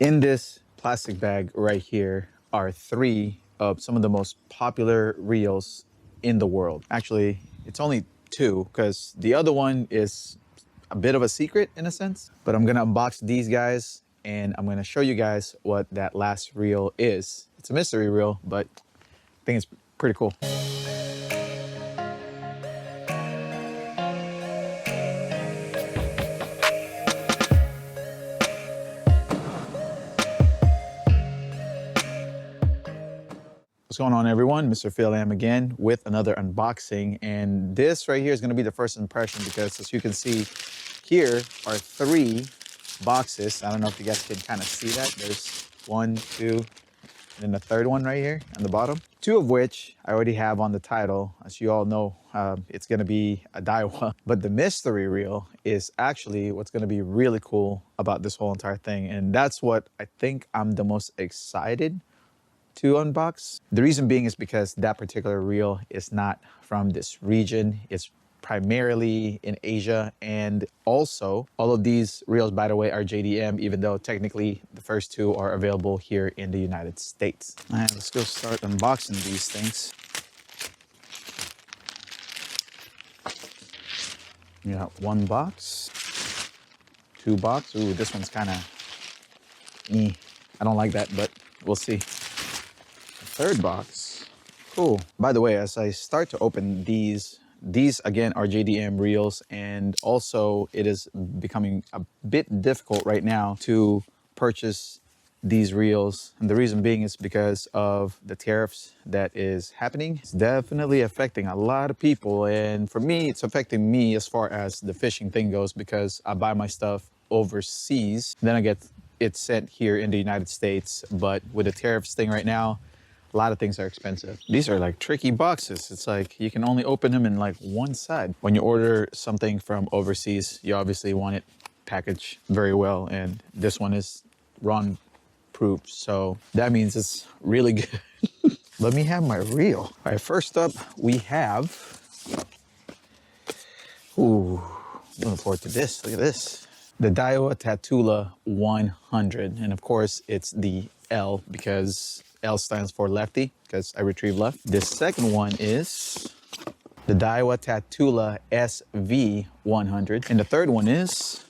In this plastic bag right here are 3 of some of the most popular reels in the world. Actually, it's only 2 because the other one is a bit of a secret in a sense. But I'm gonna unbox these guys and I'm gonna show you guys what that last reel is. It's a mystery reel, but I think it's pretty cool. What's going on, everyone? Mr. Phil Am again with another unboxing, and this right here is going to be the first impression because, as you can see, here are 3 boxes. I don't know if you guys can kind of see that. There's 1, 2, and then the third one right here on the bottom. 2 of which I already have on the title. As you all know, it's going to be a Daiwa. But the mystery reel is actually what's going to be really cool about this whole entire thing, and that's what I think I'm the most excited to unbox. The reason being is because that particular reel is not from this region. It's primarily in Asia, and also all of these reels, by the way, are JDM, even though technically the first 2 are available here in the United States. All right, let's go start unboxing these things. We got 1 box, 2 box. Ooh, this one's kind of I don't like that, but we'll see. 3rd box. Cool. By the way, as I start to open these again are JDM reels, and also it is becoming a bit difficult right now to purchase these reels. And the reason being is because of the tariffs that is happening. It's definitely affecting a lot of people. And for me, it's affecting me as far as the fishing thing goes, because I buy my stuff overseas, then I get it sent here in the United States. But with the tariffs thing right now, a lot of things are expensive. These are like tricky boxes. It's like you can only open them in like one side. When you order something from overseas, you obviously want it packaged very well. And this one is run proof. So that means it's really good. Let me have my reel. All right, first up we have, ooh, looking forward to this. Look at this. The Daiwa Tatula 100. And of course it's the L, because L stands for lefty, because I retrieve left. This second one is the Daiwa Tatula SV 100. And the third one is,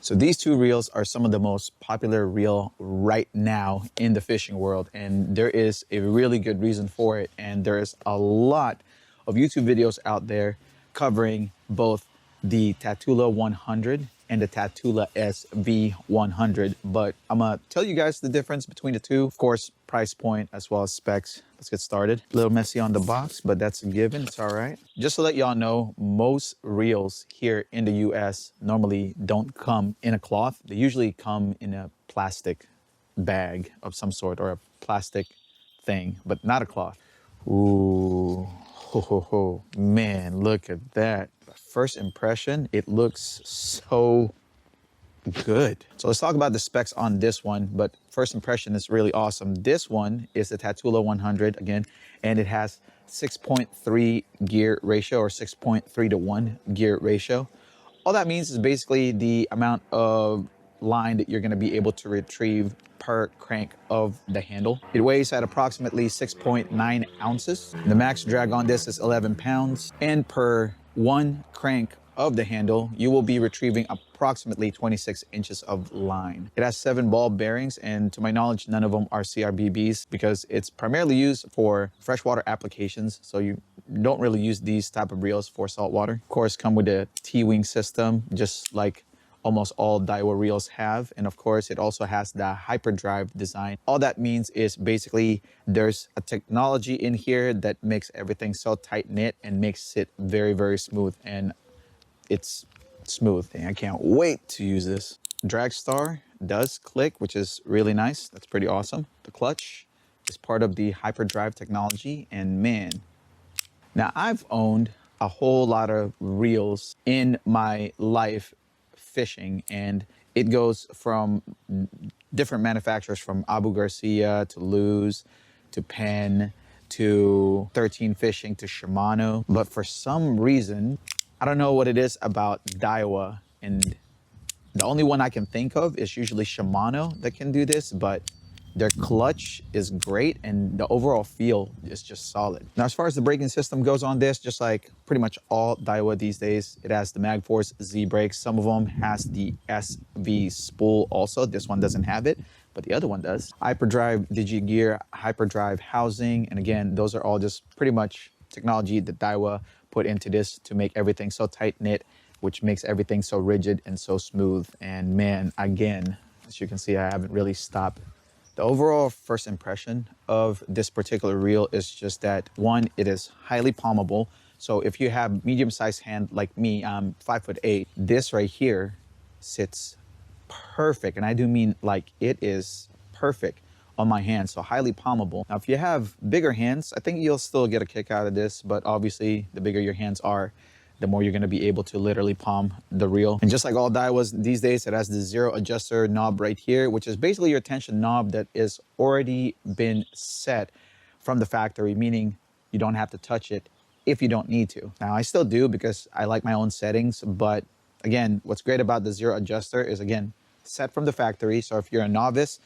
so these 2 reels are some of the most popular reel right now in the fishing world. And there is a really good reason for it. And there is a lot of YouTube videos out there covering both the Tatula 100 and the Tatula SV 100. But I'm gonna tell you guys the difference between the 2. Of course, price point as well as specs. Let's get started. A little messy on the box, but that's a given. It's all right. Just to let y'all know, most reels here in the US normally don't come in a cloth. They usually come in a plastic bag of some sort, or a plastic thing, but not a cloth. Ooh, ho, ho, ho. Man, look at that. First impression, it looks so good. So let's talk about the specs on this one, but first impression is really awesome. This one is the Tatula 100 again, and it has 6.3 gear ratio, or 6.3 to 1 gear ratio. All that means is basically the amount of line that you're going to be able to retrieve per crank of the handle. It weighs at approximately 6.9 ounces. The max drag on this is 11 pounds, and per 1 crank of the handle, you will be retrieving approximately 26 inches of line. It has 7 ball bearings, and to my knowledge, none of them are CRBBs, because it's primarily used for freshwater applications. So you don't really use these type of reels for saltwater. Of course, come with a T-wing system, just like almost all Daiwa reels have. And of course, it also has the hyperdrive design. All that means is basically there's a technology in here that makes everything so tight knit and makes it very, very smooth. And it's smooth. And I can't wait to use this. Drag star does click, which is really nice. That's pretty awesome. The clutch is part of the hyperdrive technology, and man, now I've owned a whole lot of reels in my life fishing, and it goes from different manufacturers, from Abu Garcia to Luz to Penn to 13 Fishing to Shimano. But for some reason, I don't know what it is about Daiwa and The only one I can think of is usually Shimano that can do this, but their clutch is great and the overall feel is just solid. Now, as far as the braking system goes on this, just like pretty much all Daiwa these days, it has the Magforce Z brakes. Some of them has the SV spool also. This one doesn't have it, but the other one does. Hyperdrive Digigear, Hyperdrive housing. And again, those are all just pretty much technology that Daiwa put into this to make everything so tight knit, which makes everything so rigid and so smooth. And man, again, as you can see, I haven't really stopped. The overall first impression of this particular reel is just that, one, it is highly palmable. So if you have medium-sized hand like me, I'm 5'8", this right here sits perfect. And I do mean like it is perfect on my hand, so highly palmable. Now, if you have bigger hands, I think you'll still get a kick out of this, but obviously the bigger your hands are, the more you're gonna be able to literally palm the reel. And just like all Daiwas these days, it has the zero adjuster knob right here, which is basically your tension knob that is already been set from the factory, meaning you don't have to touch it if you don't need to. Now, I still do because I like my own settings, but again, what's great about the zero adjuster is, again, set from the factory. So if you're a novice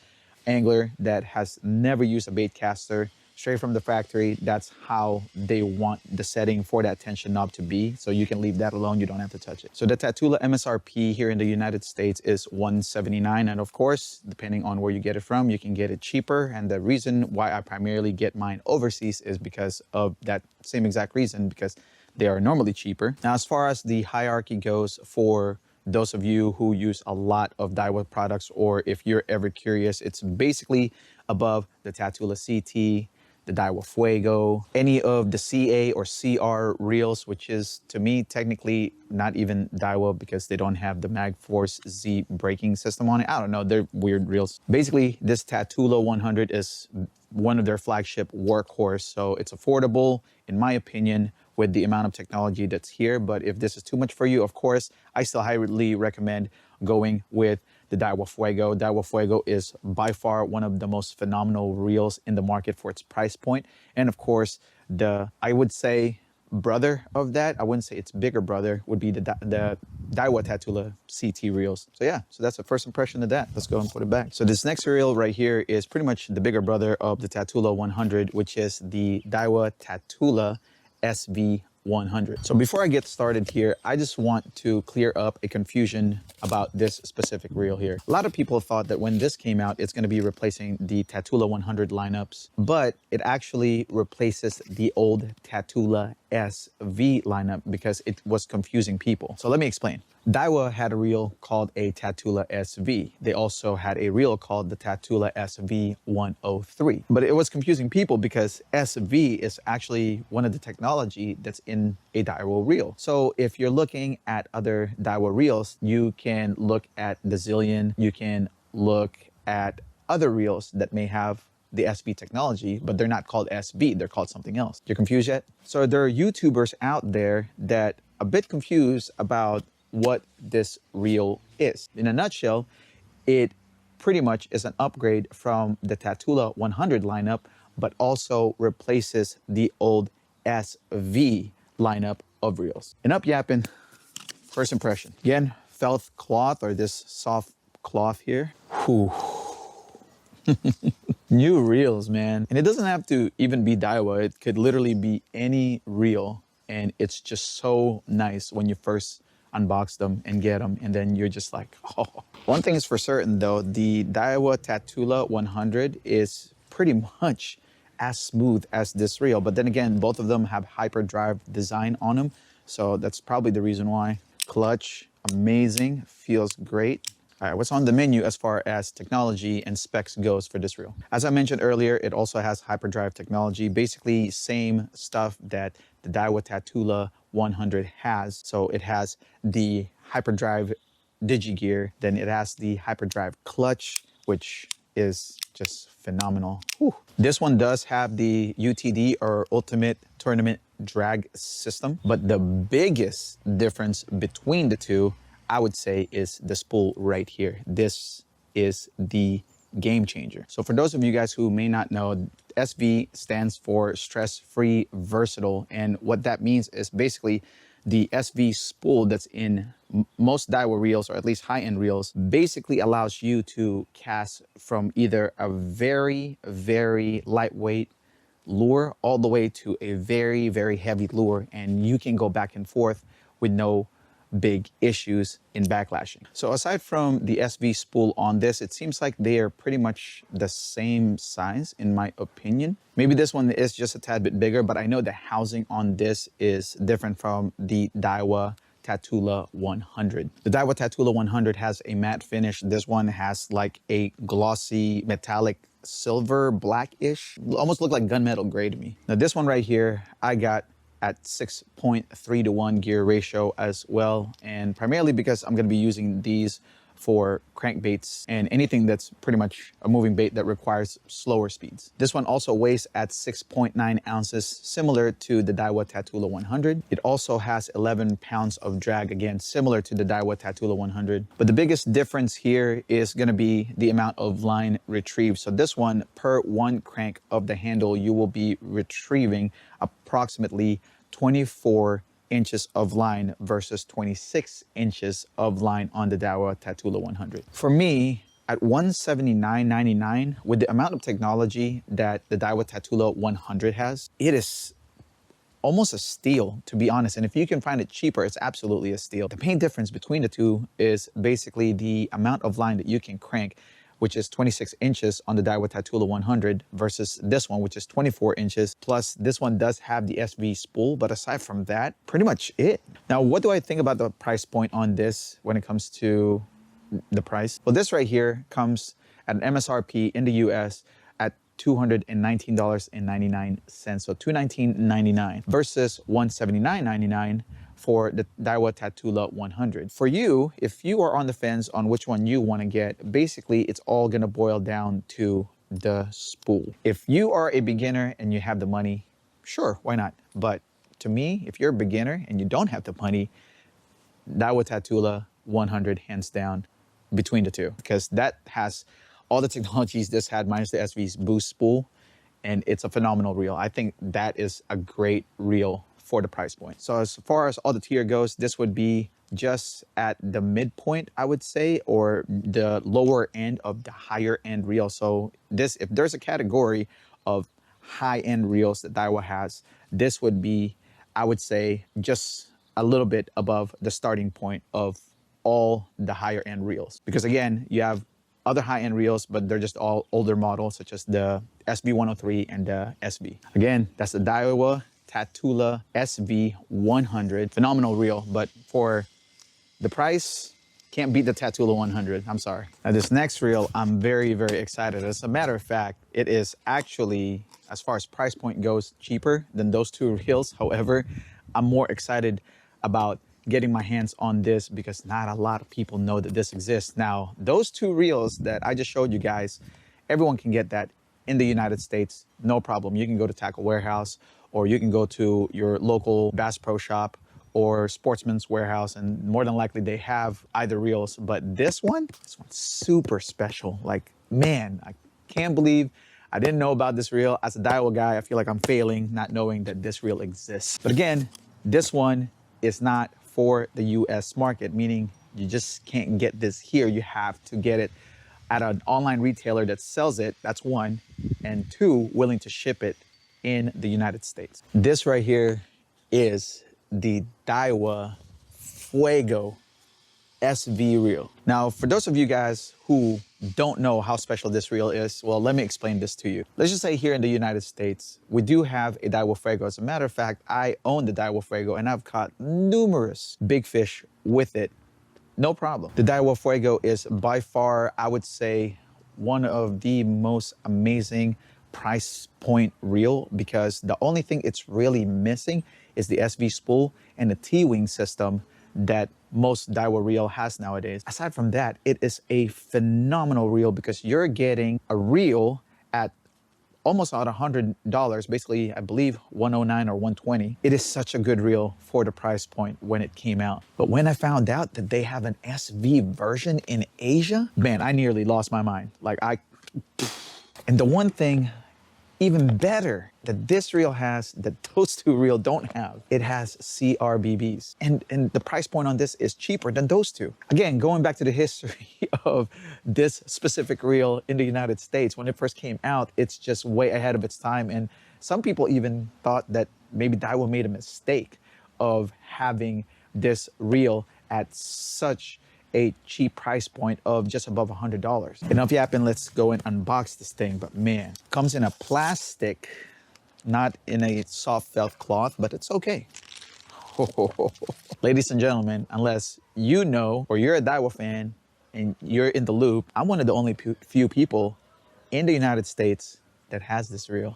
angler that has never used a bait caster, straight from the factory, that's how they want the setting for that tension knob to be. So you can leave that alone, you don't have to touch it. So the Tatula MSRP here in the United States is $179. And of course, depending on where you get it from, you can get it cheaper. And the reason why I primarily get mine overseas is because of that same exact reason, because they are normally cheaper. Now, as far as the hierarchy goes, for those of you who use a lot of Daiwa products, or if you're ever curious, it's basically above the Tatula CT, the Daiwa Fuego, any of the CA or CR reels, which is, to me, technically not even Daiwa because they don't have the Magforce Z braking system on it. I don't know, they're weird reels. Basically, this Tatula 100 is one of their flagship workhorse, so it's affordable, in my opinion, with the amount of technology that's here. But if this is too much for you, of course, I still highly recommend going with the Daiwa Fuego. Daiwa Fuego is by far one of the most phenomenal reels in the market for its price point. And of course, I would say, brother of that, I wouldn't say its bigger brother, would be the Daiwa Tatula CT reels. So yeah, so that's the first impression of that. Let's go and put it back. So this next reel right here is pretty much the bigger brother of the Tatula 100, which is the Daiwa Tatula SV 100. So before I get started here, I just want to clear up a confusion about this specific reel here. A lot of people thought that when this came out, it's going to be replacing the Tatula 100 lineups, but it actually replaces the old Tatula SV lineup because it was confusing people. So let me explain. Daiwa had a reel called a Tatula SV. They also had a reel called the Tatula SV 103. But it was confusing people because SV is actually one of the technology that's in a Daiwa reel. So if you're looking at other Daiwa reels, you can look at the Zillion, you can look at other reels that may have the SV technology, but they're not called SV, they're called something else. You're confused yet? So there are YouTubers out there that are a bit confused about what this reel is. In a nutshell, it pretty much is an upgrade from the Tatula 100 lineup, but also replaces the old SV lineup of reels. And up yapping, first impression. Again, felt cloth, or this soft cloth here. Whew. New reels, man. And it doesn't have to even be Daiwa. It could literally be any reel. And it's just so nice when you first unbox them and get them, and then you're just like, oh. One thing is for certain though, the Daiwa Tatula 100 is pretty much as smooth as this reel, but then again, both of them have hyperdrive design on them, so that's probably the reason why. Clutch, amazing, feels great. All right, what's on the menu as far as technology and specs goes for this reel? As I mentioned earlier, it also has hyperdrive technology, basically same stuff that the Daiwa Tatula 100 has. So it has the hyperdrive digigear, then it has the hyperdrive clutch, which is just phenomenal. Whew. This one does have the UTD, or Ultimate Tournament Drag System, but the biggest difference between the two, I would say, is the spool right here. This is the game changer. So for those of you guys who may not know, SV stands for stress-free versatile. And what that means is basically The SV spool that's in most Daiwa reels, or at least high-end reels, basically allows you to cast from either a very, very lightweight lure all the way to a very, very heavy lure, and you can go back and forth with no big issues in backlashing. So aside from the SV spool on this, it seems like they are pretty much the same size in my opinion. Maybe this one is just a tad bit bigger, but I know the housing on this is different from the Daiwa Tatula 100. The Daiwa Tatula 100 has a matte finish. This one has like a glossy metallic silver blackish, almost look like gunmetal gray to me. Now this one right here, I got at 6.3 to 1 gear ratio as well, and primarily because I'm going to be using these for crankbaits and anything that's pretty much a moving bait that requires slower speeds. This one also weighs at 6.9 ounces, similar to the Daiwa Tatula 100. It also has 11 pounds of drag, again, similar to the Daiwa Tatula 100. But the biggest difference here is gonna be the amount of line retrieved. So this one, per one crank of the handle, you will be retrieving approximately 24 inches of line versus 26 inches of line on the Daiwa Tatula 100. For me, at $179.99, with the amount of technology that the Daiwa Tatula 100 has, it is almost a steal, to be honest. And if you can find it cheaper, it's absolutely a steal. The main difference between the two is basically the amount of line that you can crank, which is 26 inches on the Daiwa Tatula 100 versus this one, which is 24 inches. Plus, this one does have the SV spool, but aside from that, pretty much it. Now, what do I think about the price point on this when it comes to the price? Well, this right here comes at an MSRP in the US at $219.99. So $219.99 versus $179.99 for the Daiwa Tatula 100. For you, if you are on the fence on which one you want to get, basically it's all going to boil down to the spool. If you are a beginner and you have the money, sure, why not? But to me, if you're a beginner and you don't have the money, Daiwa Tatula 100 hands down between the two, because that has all the technologies this had minus the SV's boost spool, and it's a phenomenal reel. I think that is a great reel for the price point. So as far as all the tier goes, this would be just at the midpoint, I would say, or the lower end of the higher end reel. So this, if there's a category of high end reels that Daiwa has, this would be, I would say, just a little bit above the starting point of all the higher end reels. Because again, you have other high end reels, but they're just all older models, such as the SB103 and the SV. Again, that's the Daiwa Tatula SV 100. Phenomenal reel, but for the price, can't beat the Tatula 100. I'm sorry. Now this next reel, I'm very, very excited. As a matter of fact, it is actually, as far as price point goes, cheaper than those two reels. However, I'm more excited about getting my hands on this because not a lot of people know that this exists. Now, those two reels that I just showed you guys, everyone can get that in the United States, no problem. You can go to Tackle Warehouse, or you can go to your local Bass Pro Shop or Sportsman's Warehouse, and more than likely they have either reels. But this one's super special. Like, man, I can't believe I didn't know about this reel. As a Daiwa guy, I feel like I'm failing not knowing that this reel exists. But again, this one is not for the US market, meaning you just can't get this here. You have to get it at an online retailer that sells it, that's one, and two, willing to ship it in the United States. This right here is the Daiwa Fuego SV reel. Now, for those of you guys who don't know how special this reel is, well, let me explain this to you. Let's just say here in the United States, we do have a Daiwa Fuego. As a matter of fact, I own the Daiwa Fuego and I've caught numerous big fish with it. No problem. The Daiwa Fuego is by far, I would say, one of the most amazing price point reel, because the only thing it's really missing is the SV spool and the T-wing system that most Daiwa reel has nowadays. Aside from that, it is a phenomenal reel because you're getting a reel at almost about $100, basically, I believe $109 or $120. It is such a good reel for the price point when it came out. But when I found out that they have an SV version in Asia, man, I nearly lost my mind. And the one thing, even better that this reel has that those two reel don't have. It has CRBBs. And the price point on this is cheaper than those two. Again, going back to the history of this specific reel in the United States, when it first came out, it's just way ahead of its time. And some people even thought that maybe Daiwa made a mistake of having this reel at such a cheap price point of just above $100. Enough yapping, let's go and unbox this thing. But man, comes in a plastic, not in a soft felt cloth, but it's okay. Ladies and gentlemen, unless you know or you're a Daiwa fan and you're in the loop, I'm one of the only few people in the United States that has this reel.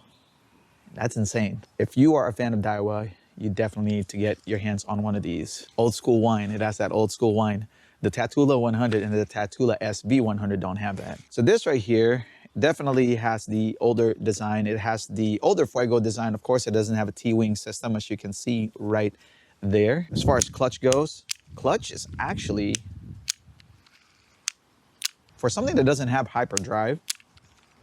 That's insane. If you are a fan of Daiwa, you definitely need to get your hands on one of these. Old school wine, it has that old school wine. The Tatula 100 and the Tatula SV 100 don't have that. So this right here definitely has the older design. It has the older Fuego design. Of course, it doesn't have a T-wing system, as you can see right there. As far as clutch goes, clutch is actually, for something that doesn't have hyperdrive,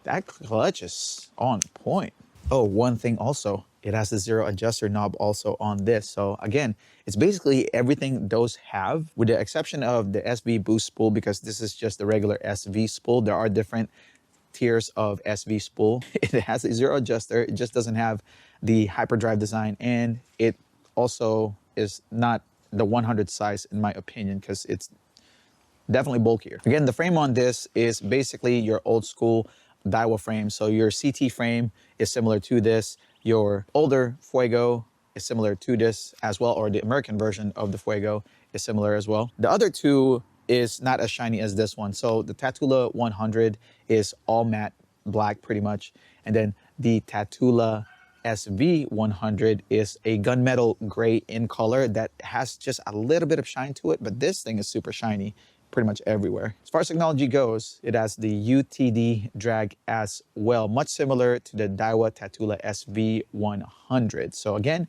that clutch is on point. Oh, one thing also, it has the zero adjuster knob also on this. So again, it's basically everything those have, with the exception of the SV boost spool, because this is just the regular SV spool. There are different tiers of SV spool. It has a zero adjuster. It just doesn't have the hyperdrive design. And it also is not the 100 size, in my opinion, because it's definitely bulkier. Again, the frame on this is basically your old school Daiwa frame. So your CT frame is similar to this. Your older Fuego is similar to this as well, or the American version of the Fuego is similar as well. The other two is not as shiny as this one. So the Tatula 100 is all matte black pretty much. And then the Tatula SV 100 is a gunmetal gray in color that has just a little bit of shine to it, but this thing is super shiny pretty much everywhere. As far as technology goes, it has the UTD drag as well, much similar to the Daiwa Tatula SV 100. So again,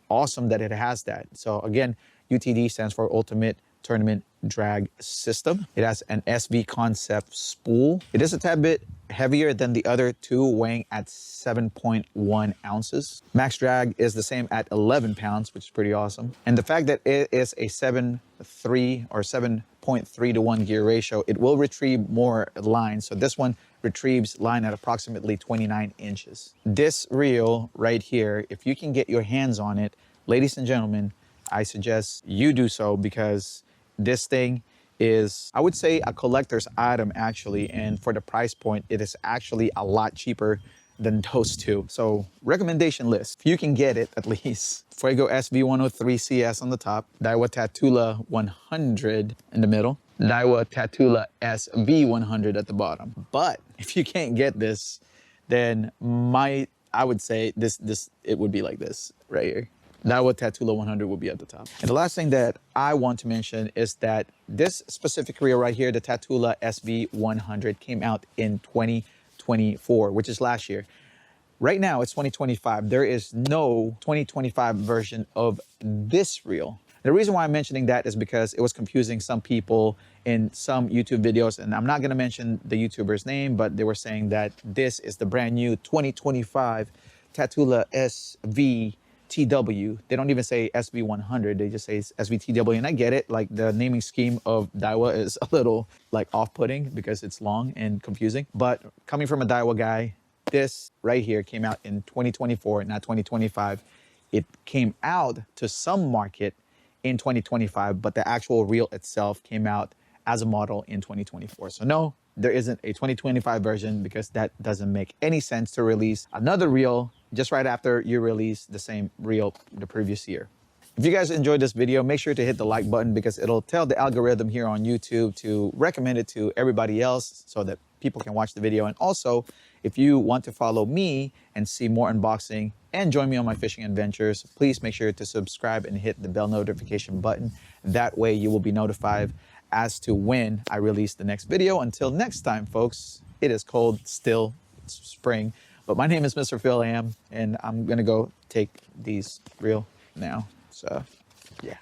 awesome that it has that. So again, UTD stands for Ultimate Tournament Drag System. It has an SV concept spool. It is a tad bit heavier than the other two, weighing at 7.1 ounces. Max drag is the same at 11 pounds, which is pretty awesome. And the fact that it is a 7.3 or 7.3 to 1 gear ratio, it will retrieve more line. So this one retrieves line at approximately 29 inches. This reel right here, if you can get your hands on it, ladies and gentlemen, I suggest you do so, because this thing is, I would say, a collector's item actually, and for the price point, it is actually a lot cheaper than those two. So recommendation list, if you can get it at least. Fuego SV103 CS on the top, Daiwa Tatula 100 in the middle, Daiwa Tatula SV 100 at the bottom. But if you can't get this, then I would say it would be like this right here. Daiwa Tatula 100 will be at the top. And the last thing that I want to mention is that this specific reel right here, the Tatula SV 100, came out in 2024, which is last year. Right now, it's 2025. There is no 2025 version of this reel. The reason why I'm mentioning that is because it was confusing some people in some YouTube videos, and I'm not going to mention the YouTuber's name, but they were saying that this is the brand new 2025 Tatula SV TW. They don't even say SV100, they just say SVTW. And I get it, like the naming scheme of Daiwa is a little like off-putting because it's long and confusing. But coming from a Daiwa guy, this right here came out in 2024, not 2025. It came out to some market in 2025, but the actual reel itself came out as a model in 2024. So no, there isn't a 2025 version, because that doesn't make any sense to release another reel just right after you release the same reel the previous year. If you guys enjoyed this video, make sure to hit the like button, because it'll tell the algorithm here on YouTube to recommend it to everybody else so that people can watch the video. And also, if you want to follow me and see more unboxing and join me on my fishing adventures, please make sure to subscribe and hit the bell notification button. That way you will be notified as to when I release the next video. Until next time, folks, it is cold still, it's spring. But my name is Mr. Phil Am, and I'm gonna go take these reel now. So, yeah.